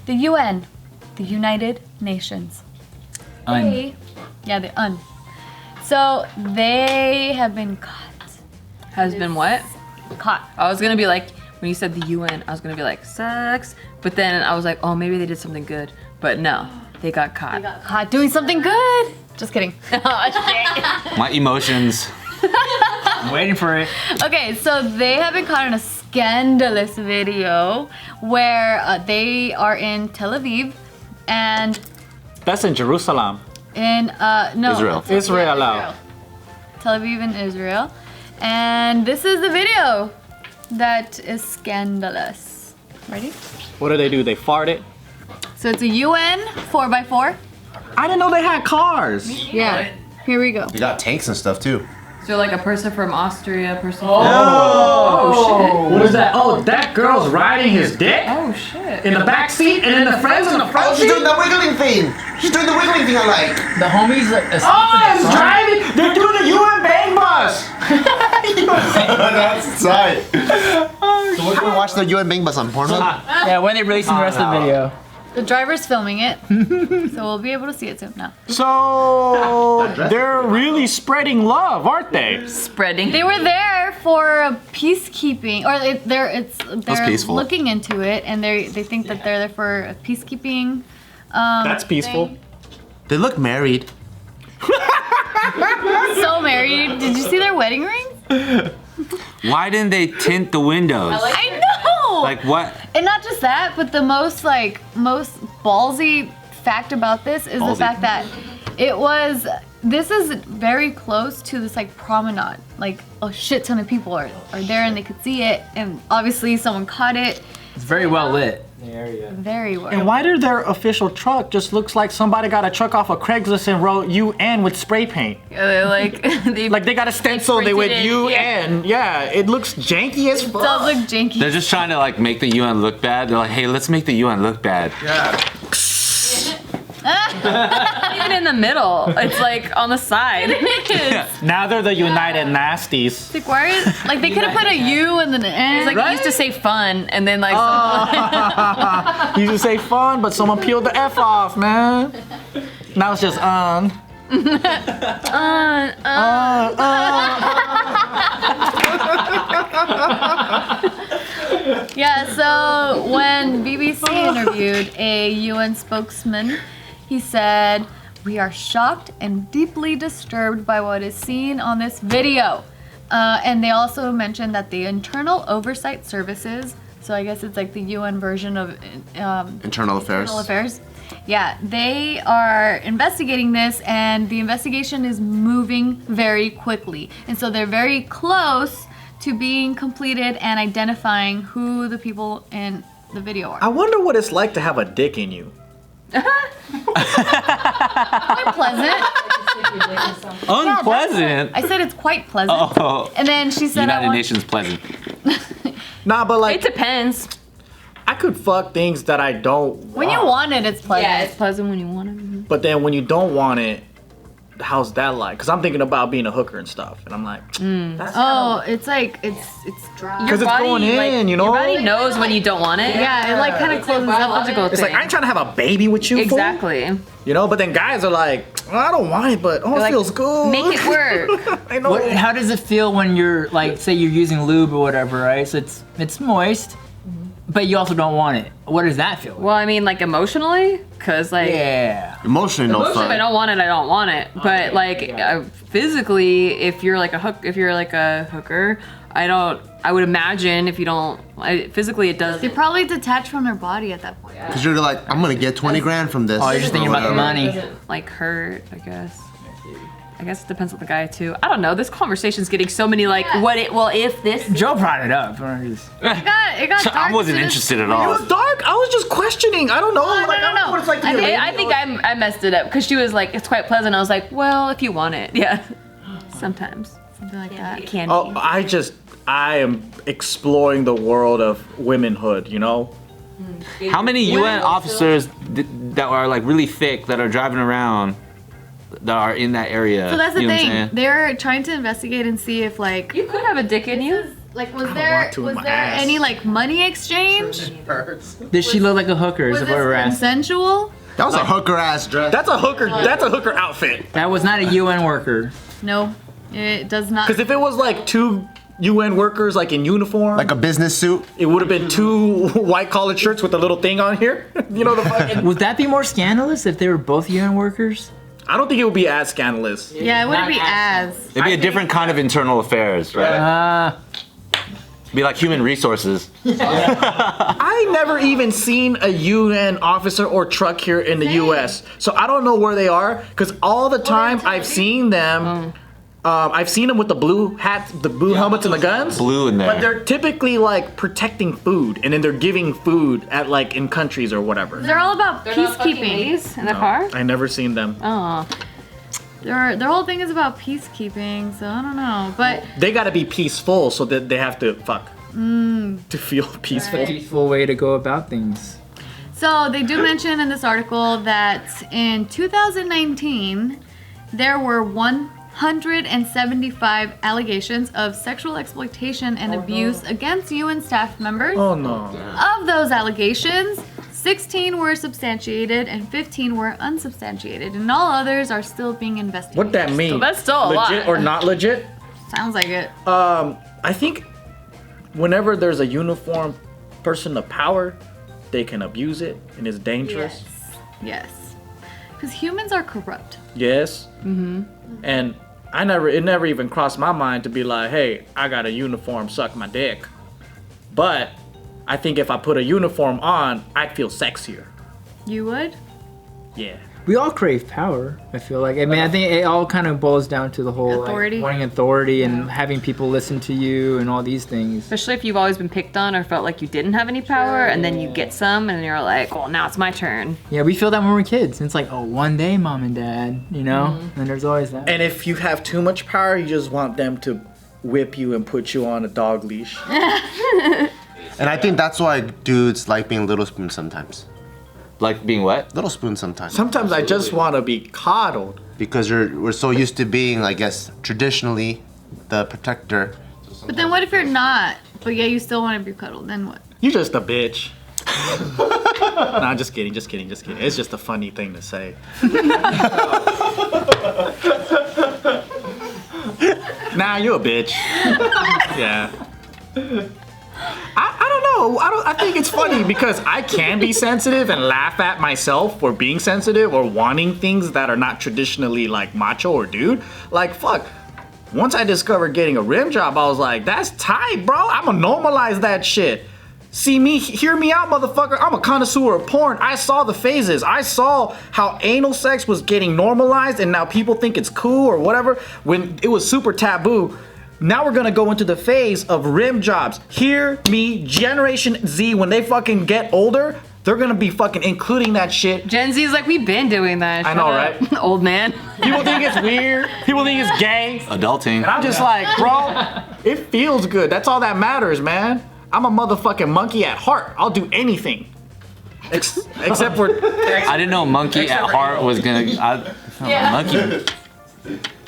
The UN, the United Nations. The UN. So they have been caught. Has been what? Caught. I was gonna be like, when you said the UN, I was gonna be like, sucks. But then I was like, oh, maybe they did something good. But no, they got caught. They got caught doing something good. Just kidding. My emotions. I'm waiting for it. Okay, so they have been caught in a scandalous video where they are in Tel Aviv and That's in Jerusalem. in no Israel. Israel. Tel Aviv in Israel, and this is the video that is scandalous. Ready? What do? They farted? So it's a UN 4x4. I didn't know they had cars. Yeah. Here we go. You got tanks and stuff too. So like a person from Austria, person. Oh, what is that? Oh, that girl's riding his dick Oh shit. in the back seat, and then the friends in the front Oh, she's seat. doing the wiggling thing. She's doing the wiggling thing I like. The homies Oh, it's driving. They're doing the UN bang bus. That's tight. So we're gonna watch the UN Bang Bus on Pornhub? Yeah, when they releasing the rest of the video. The driver's filming it, so we'll be able to see it soon. No. So they're really spreading love, aren't they? Spreading. They were there for peacekeeping, or they're peaceful. looking into it, and they think that they're there for a peacekeeping. That's peaceful. thing. They look married. So married. Did you see their wedding rings? Why didn't they tint the windows? I know. Like what? And not just that, but the most ballsy fact about this is the Ballsy. fact that this is very close to this like promenade. Like a shit ton of people are there and they could see it, and obviously someone caught it. It's very well lit. Very well. And why did their official truck just looks like somebody got a truck off of Craigslist and wrote UN with spray paint? They're like Like they got a stencil, they went printed it, UN. Yeah, it looks janky as It fuck. does look janky. They're just trying to like make the UN look bad. They're like, hey, let's make the UN look bad. even in the middle. It's like on the side. Now they're the United Nasties. It's like, why is, like they could have put a U and then an N. It's like Right? it used to say fun, and then like You used to say fun, but someone peeled the F off, man. Now it's just on. Yeah, so when BBC interviewed a UN spokesman, he said, "We are shocked and deeply disturbed by what is seen on this video." And they also mentioned that the Internal Oversight Services, so I guess it's like the UN version of Internal affairs. Internal Affairs. Yeah, they are investigating this, and the investigation is moving very quickly. And so they're very close to being completed and identifying who the people in the video are. I wonder what it's like to have a dick in you. Quite pleasant. Unpleasant. I said it's quite pleasant. Oh. And then she said, United Nations pleasant. Nah, but it like, depends. I could fuck things that I don't when you want it, it's pleasant. Yeah, it's pleasant when you want it. But then when you don't want it, how's that like? Because I'm thinking about being a hooker and stuff, and I'm like, that's Oh, it's like, it's dry. because it's going in, you know? Your body knows when you don't want it. Yeah, it like kind of closes up. Biological It's thing. like, I ain't trying to have a baby with you, fool. Exactly. You know, but then guys are like, well, I don't want it, but it Like, feels good. Make it work. I know. How does it feel when you're like, say you're using lube or whatever, right? So it's moist, but you also don't want it. What does that feel like? Well, I mean, like emotionally, cause like Yeah. Emotionally, no if I fun. don't want it, I don't want it. But like physically, if you're like a hooker, I would imagine if you don't, physically it does. They probably detach from their body at that point. Because you're like, I'm gonna get 20 grand from this. Oh, you're just thinking or about the whatever. money. Like hurt, I guess. I guess it depends on the guy too. I don't know. This conversation's getting so many like, if this. Joe brought it up. It got dark. I wasn't as soon as- interested at It all. was dark. I was just questioning. I don't know. No, Like, I don't know what it's like to be a lady. I think I messed it up because she was like, it's quite pleasant. I was like, well, if you want it, yeah. Sometimes. Something like that. It can be. Oh, I am exploring the world of womenhood, you know? How many UN officers that are like really thick that are driving around that are in that area? So that's the You know what I'm thing. saying? They're trying to investigate and see if like You could have a dick in you. Like, was want there to with my was there ass. any like money exchange? Did she look like a hooker? Is Was what we're this asking. consensual? That was a hooker ass dress. That's a hooker outfit. That was not a UN worker. No, it does not. Because if it was like 2 UN workers like in uniform, Like a business suit. it would have been 2 white collared shirts with a little thing on here. You know the fucking. Would that be more scandalous if they were both UN workers? I don't think it would be as scandalous. Yeah, it wouldn't be as. It'd be a different kind of internal affairs, right? Be like human resources. I never even seen a UN officer or truck here in the U.S. So I don't know where they are because all the time I've seen them. I've seen them with the blue hats, the blue helmets, and the guns. Blue in there. But they're typically like protecting food, and then they're giving food at like in countries or whatever. They're all about peacekeeping. Ladies in the car? I never seen them. Oh. Their whole thing is about peacekeeping, so I don't know. But They gotta be peaceful, so that they have to fuck to feel peaceful. Peaceful way to go about things. so they do mention in this article that in 2019 there were 175 allegations of sexual exploitation and abuse against UN staff members. Oh no. Of those allegations, 16 were substantiated and 15 were unsubstantiated, and all others are still being investigated. What that mean? that's still a lot. Legit or not legit? Sounds like it. I think whenever there's a uniformed person of power, they can abuse it and it's dangerous. Yes. Because humans are corrupt. Yes. And it never even crossed my mind to be like, hey, I got a uniform, suck my dick. But I think if I put a uniform on, I'd feel sexier. You would? Yeah. We all crave power, I feel like. I mean, I think it all kind of boils down to the whole Authority. like, wanting authority and having people listen to you and all these things. Especially if you've always been picked on or felt like you didn't have any power, and then you get some, and you're like, well, now it's my turn. Yeah, we feel that when we're kids. It's like, oh, one day, mom and dad, you know? And there's always that. And if you have too much power, you just want them to whip you and put you on a dog leash. And I think that's why dudes like being little spoon sometimes. Like being what? Little spoon sometimes. Sometimes I just want to be coddled. Because we're so used to being, I guess, traditionally the protector. But then what if you're not? But yeah, you still want to be cuddled. Then what? You just a bitch. Nah, just kidding. It's just a funny thing to say. Nah, you a bitch. Yeah. I don't know. I think it's funny because I can be sensitive and laugh at myself for being sensitive or wanting things that are not traditionally like macho or dude. Like fuck. Once I discovered getting a rim job, I was like, that's tight, bro. I'ma normalize that shit. See me, hear me out, motherfucker. I'm a connoisseur of porn. I saw the phases. I saw how anal sex was getting normalized and now people think it's cool or whatever when it was super taboo. Now we're gonna go into the phase of rim jobs. Hear me, Generation Z, when they fucking get older, they're gonna be fucking including that shit. Gen Z is like, we've been doing that. I know, right? Old man. People think it's weird. People think it's gay. Adulting. And I'm just like, bro, it feels good. That's all that matters, man. I'm a motherfucking monkey at heart. I'll do anything. Except for... I didn't know monkey at heart was gonna. Monkey.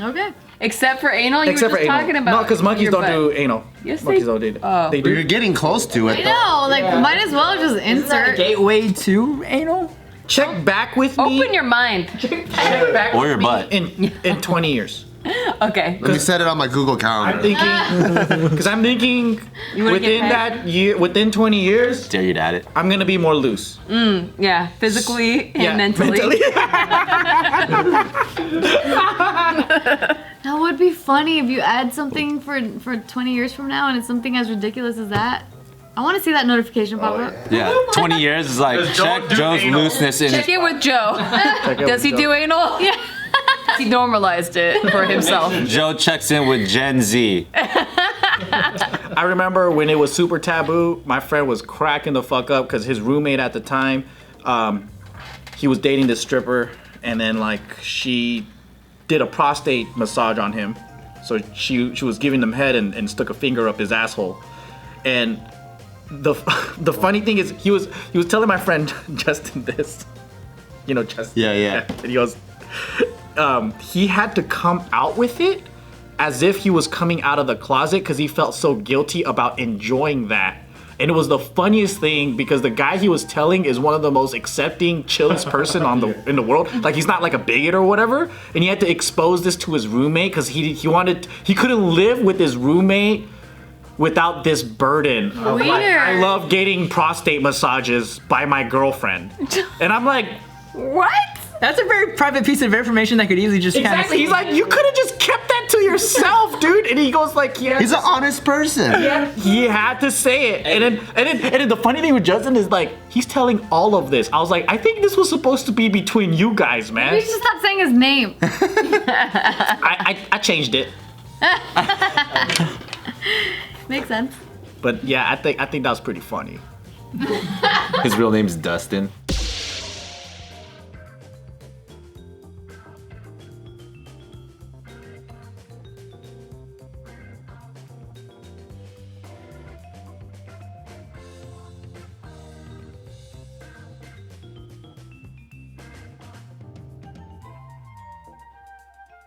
Okay. Except for anal, you Except were for just anal. talking about. No, because monkeys your don't butt. do anal. Yes, monkeys they- don't do it. Oh. They But you're do. getting close to it. I know, like, might as well just insert. Gateway to anal? Check back with me Open your mind. Or your butt. in 20 years. Okay. Let me set it on my Google I'm calendar. thinking, because I'm thinking You wanna get within pegged? that year, within 20 years, Dare you to add it. I'm gonna be more loose. Yeah, physically and Yeah, mentally. That would be funny if you add something for 20 years from now and it's something as ridiculous as that. I want to see that notification pop up. Yeah. 20 years is like Does Joe check do Joe's anal? looseness in Check his. in with Joe. Does he do anal? Yeah. He normalized it for himself. Joe checks in with Gen Z. I remember when it was super taboo, my friend was cracking the fuck up because his roommate at the time, he was dating this stripper, and then like she did a prostate massage on him. So she was giving him head and stuck a finger up his asshole. And the funny thing is he was telling my friend Justin this. You know Justin. Yeah. And he goes, he had to come out with it as if he was coming out of the closet because he felt so guilty about enjoying that. And it was the funniest thing because the guy he was telling is one of the most accepting, chillest person in the world. Like he's not like a bigot or whatever. And he had to expose this to his roommate because he couldn't live with his roommate without this burden of like, I love getting prostate massages by my girlfriend. And I'm like, What? That's a very private piece of information that could easily just exactly. He's like, you could have just kept that to yourself, dude. And he goes like, yeah. He's an honest person. He had to say it. And then the funny thing with Justin is like, he's telling all of this. I was like, I think this was supposed to be between you guys, man. You should stop saying his name. I changed it. Makes sense. But yeah, I think that was pretty funny. His real name's Dustin.